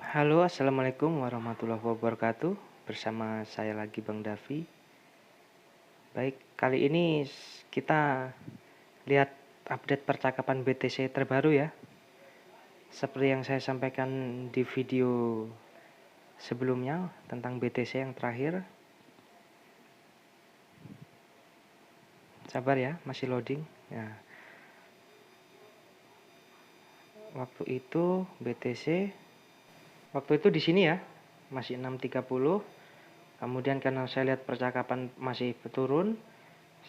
Halo, assalamualaikum warahmatullahi wabarakatuh. Bersama saya lagi Bang Davi. Baik, kali ini kita lihat update percakapan BTC terbaru ya. Seperti yang saya sampaikan di video sebelumnya tentang BTC yang terakhir. Sabar ya, masih loading. Nah, waktu itu BTC di sini ya, masih 6.30. Kemudian karena saya lihat percakapan masih turun,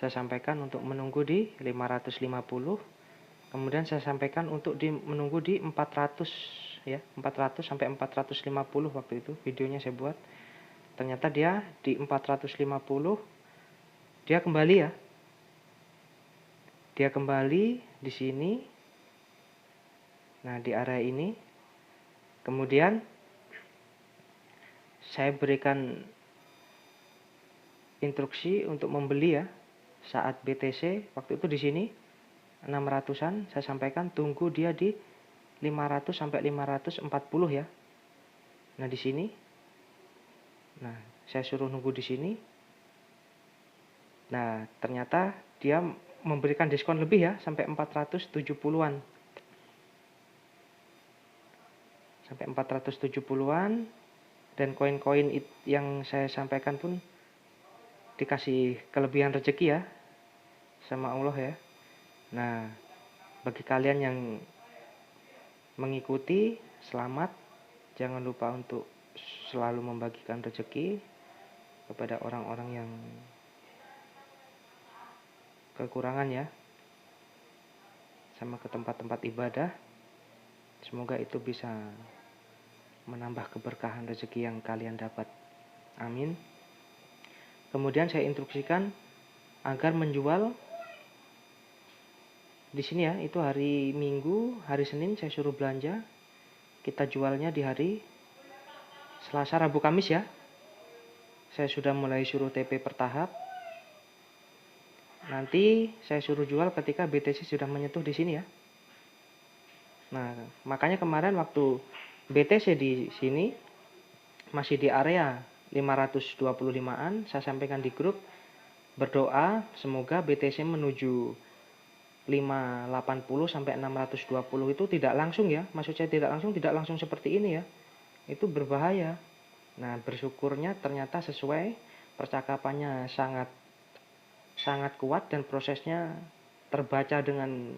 saya sampaikan untuk menunggu di 550. Kemudian saya sampaikan untuk menunggu di 400 ya, 400 sampai 450 waktu itu videonya saya buat. Ternyata dia di 450 dia kembali ya. Dia kembali di sini. Nah, di area ini. Kemudian saya berikan instruksi untuk membeli ya. Saat BTC waktu itu di sini 600-an, saya sampaikan tunggu dia di 500 sampai 540 ya. Nah, di sini. Nah, saya suruh nunggu di sini. Nah, ternyata dia memberikan diskon lebih ya, sampai 470-an. Sampai 470-an. Dan koin-koin yang saya sampaikan pun dikasih kelebihan rezeki ya, sama Allah ya. Nah, bagi kalian yang mengikuti, selamat. Jangan lupa untuk selalu membagikan rezeki kepada orang-orang yang kekurangan ya, sama ke tempat-tempat ibadah. Semoga itu bisa menambah keberkahan rezeki yang kalian dapat. Amin. Kemudian saya instruksikan agar menjual di sini ya, itu hari Minggu, hari Senin saya suruh belanja. Kita jualnya di hari Selasa, Rabu, Kamis ya. Saya sudah mulai suruh TP bertahap. Nanti saya suruh jual ketika BTC sudah menyentuh di sini ya. Nah, makanya kemarin waktu BTC di sini masih di area 525-an, saya sampaikan di grup, berdoa semoga BTC menuju 580 sampai 620 itu tidak langsung ya. Maksud saya tidak langsung seperti ini ya. Itu berbahaya. Nah, bersyukurnya ternyata sesuai, percakapannya sangat kuat dan prosesnya terbaca dengan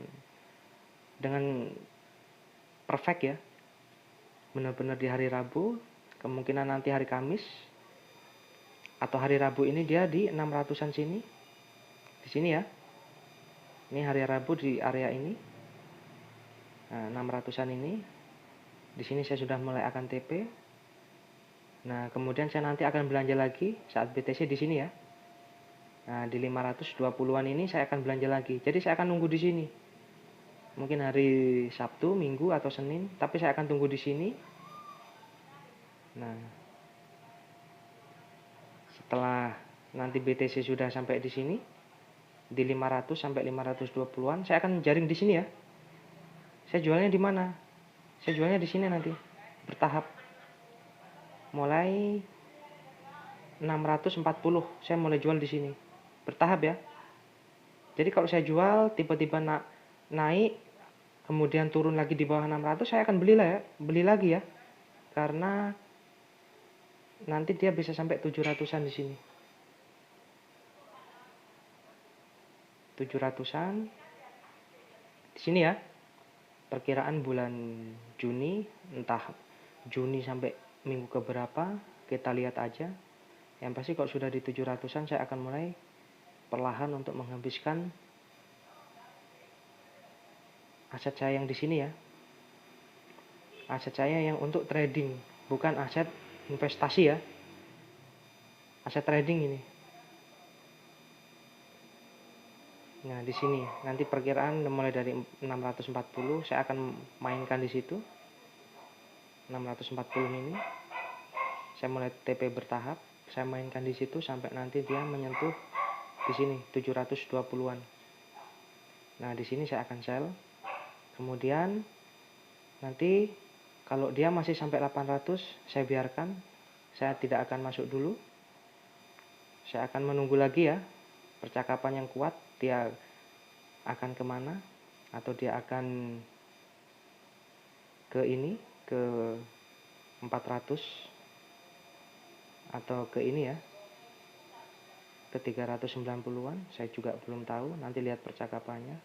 perfect ya. Benar-benar di hari Rabu, kemungkinan nanti hari Kamis atau hari Rabu ini dia di 600-an sini. Di sini ya. Ini hari Rabu di area ini. Nah, 600-an ini. Di sini saya sudah mulai akan TP. Nah, kemudian saya nanti akan belanja lagi saat BTC di sini ya. Nah, di 520-an ini saya akan belanja lagi. Jadi saya akan nunggu di sini. Mungkin hari Sabtu, Minggu atau Senin, tapi saya akan tunggu di sini. Nah, setelah nanti BTC sudah sampai di sini, di 500 sampai 520-an, saya akan jaring di sini ya. Saya jualnya di mana? Saya jualnya di sini nanti, bertahap. Mulai 640, saya mulai jual di sini. Bertahap ya. Jadi kalau saya jual tiba-tiba naik, kemudian turun lagi di bawah 600, saya akan beli lagi ya. Karena nanti dia bisa sampai 700-an di sini. 700-an di sini ya. Perkiraan bulan Juni, entah Juni sampai minggu keberapa, kita lihat aja. Yang pasti kalau sudah di 700-an saya akan mulai perlahan untuk menghabiskan aset saya yang di sini ya. Aset saya yang untuk trading, bukan aset investasi ya. Aset trading ini. Nah, di sini nanti perkiraan mulai dari 640 saya akan mainkan di situ. 640 ini. Saya mulai TP bertahap, saya mainkan di situ sampai nanti dia menyentuh di sini 720-an. Nah, di sini saya akan sell. Kemudian nanti Kalau dia masih sampai 800, saya biarkan. Saya tidak akan masuk dulu. Saya akan menunggu lagi ya, percakapan yang kuat, dia akan kemana, atau dia akan ke ini, ke 400, atau ke ini ya, ke 390-an, saya juga belum tahu, nanti lihat percakapannya.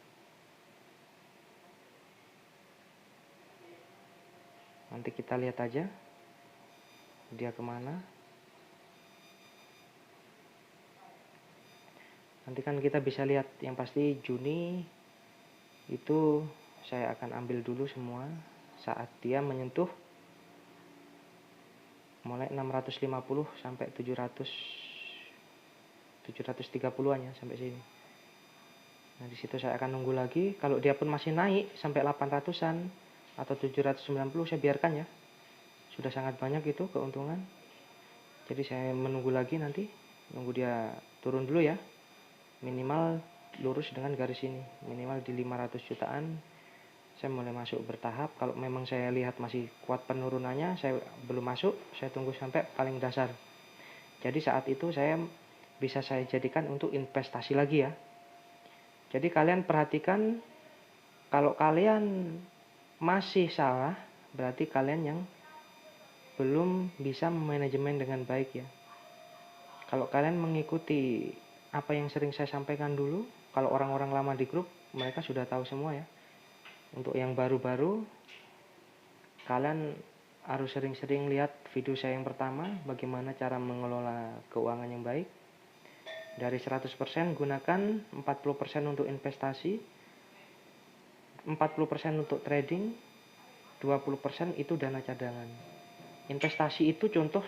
Nanti kita lihat aja, dia kemana. Nanti kan kita bisa lihat, yang pasti Juni itu saya akan ambil dulu semua saat dia menyentuh mulai 650 sampai 730-an ya, sampai sini. Nah, di situ saya akan nunggu lagi. Kalau dia pun masih naik sampai 800-an atau 790, saya biarkan ya. Sudah sangat banyak itu keuntungan. Jadi saya menunggu lagi nanti, nunggu dia turun dulu ya. Minimal lurus dengan garis ini, minimal di 500 jutaan saya mulai masuk bertahap. Kalau memang saya lihat masih kuat penurunannya, saya belum masuk, saya tunggu sampai paling dasar. Jadi saat itu saya bisa saya jadikan untuk investasi lagi ya. Jadi kalian perhatikan, kalau kalian masih salah, berarti kalian yang belum bisa manajemen dengan baik ya. Kalau kalian mengikuti apa yang sering saya sampaikan dulu, kalau orang-orang lama di grup, mereka sudah tahu semua ya. Untuk yang baru-baru, kalian harus sering-sering lihat video saya yang pertama, bagaimana cara mengelola keuangan yang baik. Dari 100% gunakan 40% untuk investasi, 40% untuk trading, 20% itu dana cadangan. Investasi itu contoh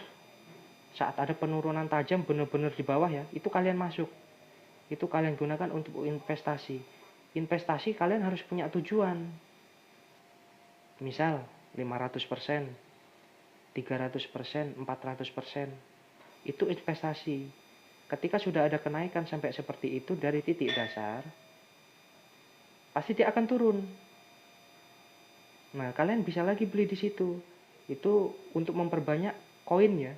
saat ada penurunan tajam benar-benar di bawah ya, itu kalian masuk. Itu kalian gunakan untuk investasi. Investasi kalian harus punya tujuan. Misal 500%, 300%, 400%. Itu investasi. Ketika sudah ada kenaikan sampai seperti itu dari titik dasar, pasti dia akan turun. Nah, kalian bisa lagi beli di situ. Itu untuk memperbanyak koin ya.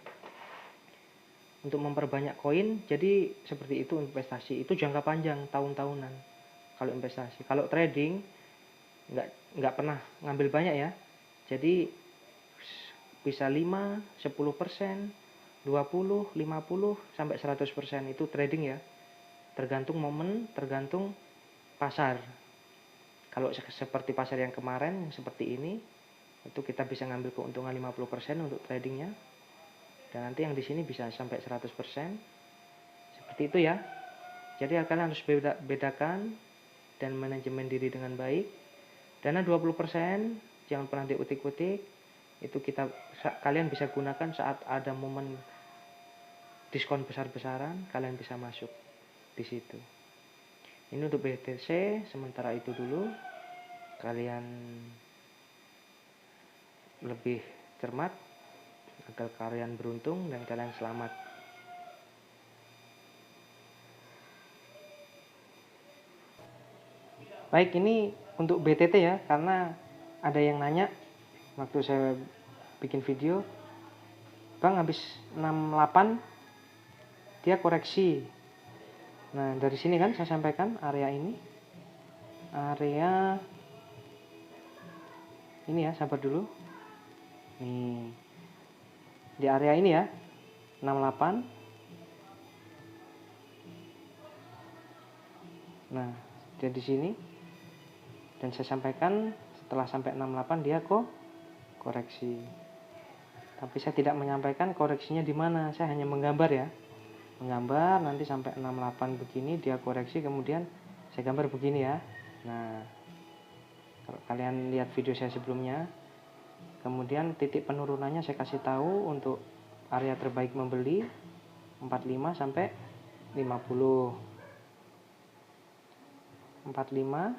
Untuk memperbanyak koin, jadi seperti itu investasi. Itu jangka panjang, tahun-tahunan. Kalau investasi, kalau trading nggak pernah ngambil banyak ya. Jadi bisa 5, 10%, 20, 50 sampai 100% itu trading ya. Tergantung momen, tergantung pasar. Kalau seperti pasar yang kemarin seperti ini, itu kita bisa ngambil keuntungan 50% untuk tradingnya. Dan nanti yang di sini bisa sampai 100%. Seperti itu ya. Jadi kalian harus bedakan dan manajemen diri dengan baik. Dana 20% jangan pernah diutik-utik. Itu kalian bisa gunakan saat ada momen diskon besar-besaran, kalian bisa masuk di situ. Ini untuk BTC, sementara itu dulu. Kalian lebih cermat agar kalian beruntung dan kalian selamat. Baik, ini untuk BTT ya, karena ada yang nanya waktu saya bikin video, Bang habis 68 dia koreksi. Nah, dari sini kan saya sampaikan area ini. Area ini ya, sabar dulu. Nih. Di area ini ya, 68. Nah, dia di sini. Dan saya sampaikan setelah sampai 68 dia kok koreksi. Tapi saya tidak menyampaikan koreksinya di mana, saya hanya menggambar ya. Menggambar nanti sampai 68 begini dia koreksi, kemudian saya gambar begini ya. Nah, kalau kalian lihat video saya sebelumnya, kemudian titik penurunannya saya kasih tahu untuk area terbaik membeli 45 sampai 50. 45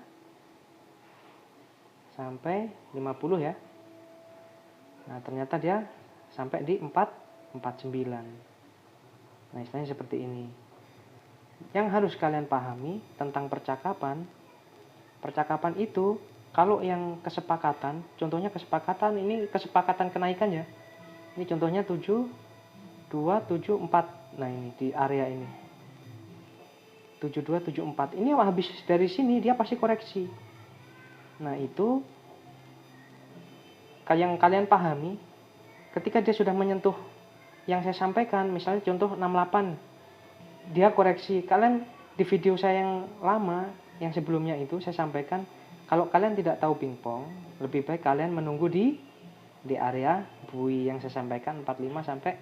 sampai 50 ya. Nah, ternyata dia sampai di 449. Nah, istilahnya seperti ini. Yang harus kalian pahami tentang percakapan itu Kalau yang kesepakatan, contohnya kesepakatan ini kesepakatan kenaikan ya. Ini contohnya 7, 2, 7, 4. Nah ini di area ini. 7, 2, 7, 4. Ini habis dari sini dia pasti koreksi. Nah itu yang kalian pahami ketika dia sudah menyentuh yang saya sampaikan, misalnya contoh 68, dia koreksi. Kalian di video saya yang lama, yang sebelumnya itu saya sampaikan, kalau kalian tidak tahu pingpong, lebih baik kalian menunggu di area buoy yang saya sampaikan 45 sampai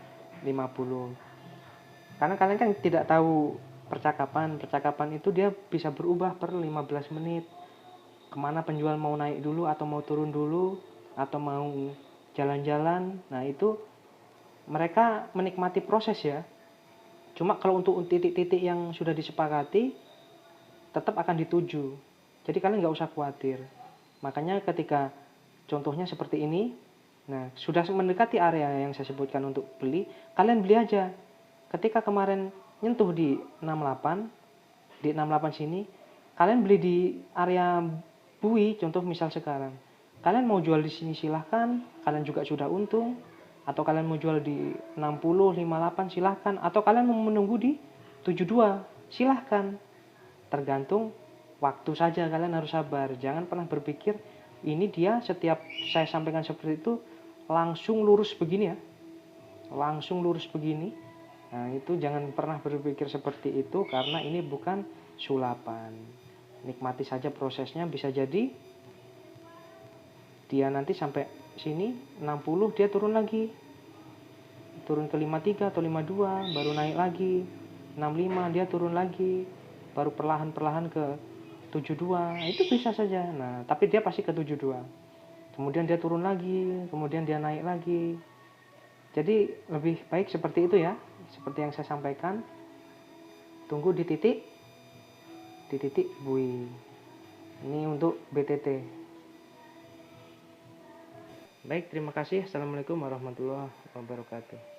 50. Karena kalian kan tidak tahu percakapan itu dia bisa berubah per 15 menit. Kemana penjual mau naik dulu atau mau turun dulu atau mau jalan-jalan. Nah itu mereka menikmati proses ya. Cuma kalau untuk titik-titik yang sudah disepakati tetap akan dituju. Jadi kalian nggak usah khawatir. Makanya ketika contohnya seperti ini, nah sudah mendekati area yang saya sebutkan untuk beli, kalian beli aja. Ketika kemarin nyentuh di 68 sini, kalian beli di area buoy, contoh misal sekarang. Kalian mau jual di sini silahkan, kalian juga sudah untung. Atau kalian mau jual di 60, 58 silahkan. Atau kalian mau menunggu di 72 silahkan. Tergantung waktu saja, kalian harus sabar. Jangan pernah berpikir ini dia setiap saya sampaikan seperti itu langsung lurus begini ya. Langsung lurus begini. Nah itu jangan pernah berpikir seperti itu karena ini bukan sulapan. Nikmati saja prosesnya, bisa jadi dia nanti sampai sini 60 dia turun lagi. Turun ke 53 atau 52 baru naik lagi. 65 dia turun lagi. Baru perlahan-perlahan ke 72. Itu bisa saja. Nah, tapi dia pasti ke 72. Kemudian dia turun lagi, kemudian dia naik lagi. Jadi lebih baik seperti itu ya. Seperti yang saya sampaikan. Tunggu di titik buoy. Ini untuk BTT. Baik, terima kasih. Assalamualaikum warahmatullahi wabarakatuh.